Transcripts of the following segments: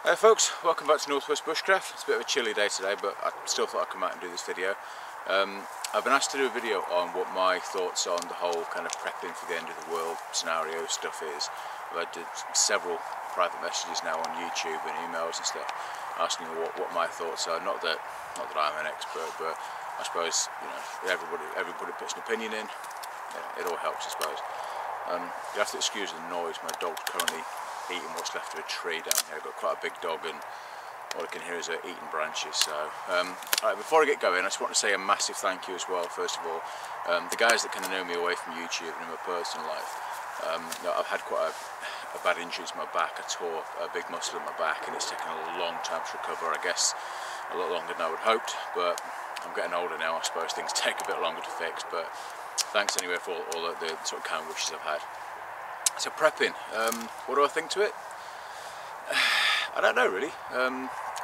Hey folks, welcome back to Northwest Bushcraft. It's a bit of a chilly day today, but I still thought I'd come out and do this video. I've been asked to do a video on what my thoughts on the whole kind of prepping for the end of the world scenario stuff is. I've had several private messages now on YouTube and emails and stuff asking me what my thoughts are. Not that I'm an expert, but I suppose everybody puts an opinion in. Yeah, it all helps, I suppose. You have to excuse the noise. My dog's currently eating what's left of a tree down here. I've got quite a big dog and all I can hear is her eating branches. So right, before I get going, I just want to say a massive thank you as well. First of all, the guys that kind of know me away from YouTube and in my personal life. I've had quite a bad injury to my back. I tore a big muscle in my back and it's taken a long time to recover. I guess a lot longer than I would hoped, but I'm getting older now. I suppose things take a bit longer to fix, but thanks anyway for all the sort of kind wishes I've had. So prepping, what do I think to it? I don't know really.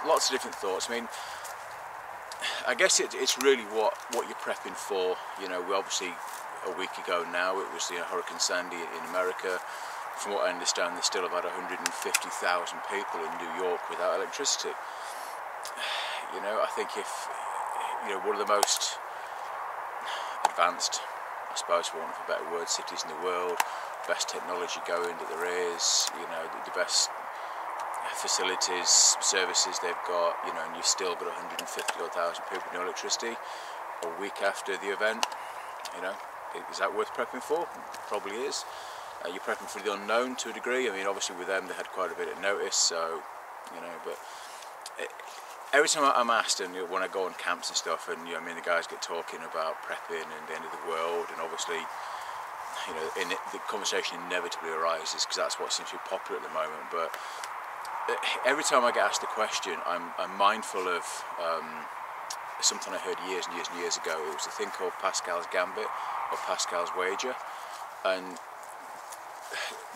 Lots of different thoughts. I mean, I guess it's really what you're prepping for. You know, we obviously a week ago now it was Hurricane Sandy in America. From what I understand, there's still about 150,000 people in New York without electricity. You know, I think if one of the most advanced, I suppose for want of a better word, cities in the world, best technology going that there is, the best facilities, services they've got, and you've still got 150,000 people with no electricity a week after the event. Is that worth prepping for? Probably is. You're prepping for the unknown to a degree. I mean, obviously with them they had quite a bit of notice, so but every time I'm asked, and when I go on camps and stuff, and the guys get talking about prepping and the end of the world, and obviously the conversation inevitably arises because that's what seems to be popular at the moment. But every time I get asked the question, I'm mindful of something I heard years and years and years ago. It was a thing called Pascal's Gambit or Pascal's Wager, and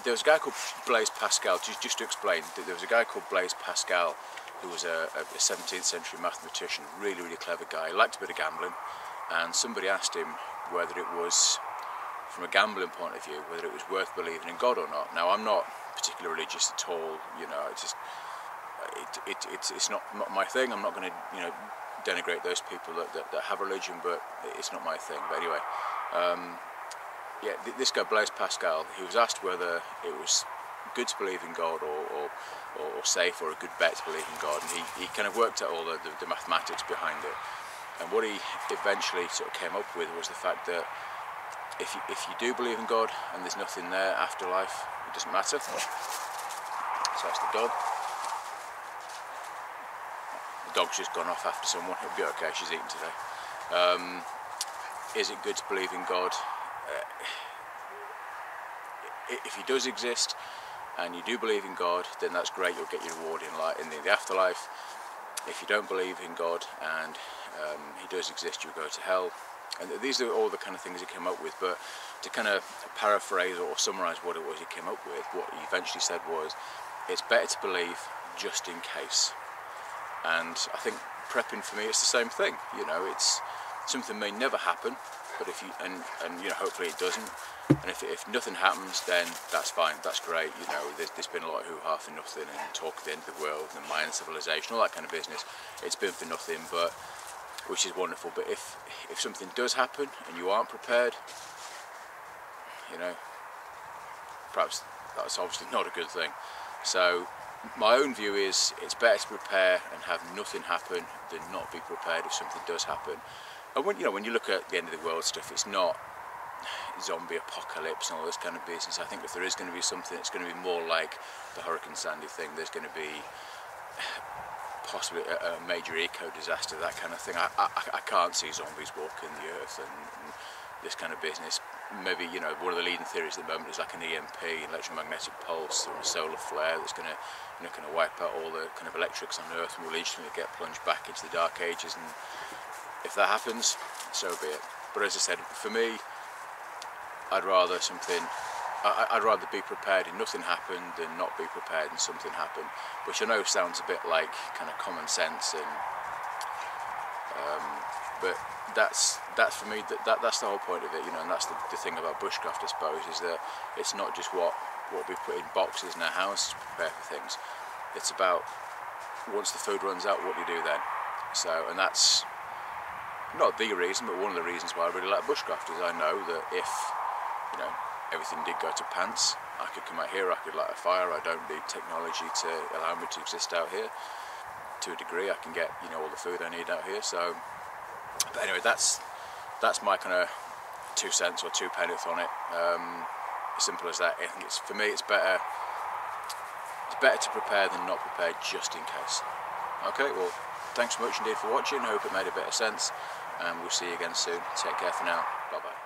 there was a guy called Blaise Pascal. Just to explain, there was a guy called Blaise Pascal who was a 17th century mathematician, really clever guy. He liked a bit of gambling, and somebody asked him whether it was, from a gambling point of view, whether it was worth believing in God or not. Now, I'm not particularly religious at all. It's not my thing. I'm not going to denigrate those people that have religion, but it's not my thing. But anyway, this guy Blaise Pascal, he was asked whether it was good to believe in God or safe or a good bet to believe in God, and he kind of worked out all the mathematics behind it. And what he eventually sort of came up with was the fact that if you do believe in God and there's nothing there after life, it doesn't matter. So that's the dog. The dog's just gone off after someone. It'll be okay, she's eating today. Is it good to believe in God? If he does exist and you do believe in God, then that's great. You'll get your reward in the afterlife. If you don't believe in God and he does exist, you'll go to hell. And these are all the kind of things he came up with. But to kind of paraphrase or summarise what it was he came up with, what he eventually said was, it's better to believe just in case. And I think prepping for me is the same thing. It's something may never happen, but if you hopefully it doesn't. And if nothing happens, then that's fine. That's great. There's been a lot of hoo-ha for nothing, and talk of the end of the world and Mayan civilization, all that kind of business. It's been for nothing, but which is wonderful. But if something does happen and you aren't prepared, perhaps that's obviously not a good thing. So my own view is it's better to prepare and have nothing happen than not be prepared if something does happen. And when you look at the end of the world stuff, it's not zombie apocalypse and all this kind of business. I think if there is going to be something, it's going to be more like the Hurricane Sandy thing. There's going to be possibly a major eco disaster, that kind of thing. I can't see zombies walking the earth and this kind of business. Maybe one of the leading theories at the moment is like an EMP, electromagnetic pulse, or a solar flare that's going to kind of wipe out all the kind of electrics on Earth, and we'll eventually get plunged back into the dark ages. And if that happens, so be it. But as I said, for me, I'd rather be prepared and nothing happened than not be prepared and something happened, which I know sounds a bit like kind of common sense, and but that's for me, that's the whole point of it, and that's the thing about bushcraft, I suppose, is that it's not just what we put in boxes in our houses to prepare for things. It's about once the food runs out, what do you do then? So, and that's not the reason, but one of the reasons why I really like bushcraft is I know that if, you know, everything did go to pants, I could come out here, I could light a fire. I don't need technology to allow me to exist out here. To a degree, I can get, you know, all the food I need out here. So, but anyway, that's my kind of 2 cents or 2 penneth on it. As simple as that. I think it's, for me, it's better to prepare than not prepare, just in case. Okay, well, thanks so much indeed for watching. I hope it made a bit of sense, and we'll see you again soon. Take care for now. Bye bye.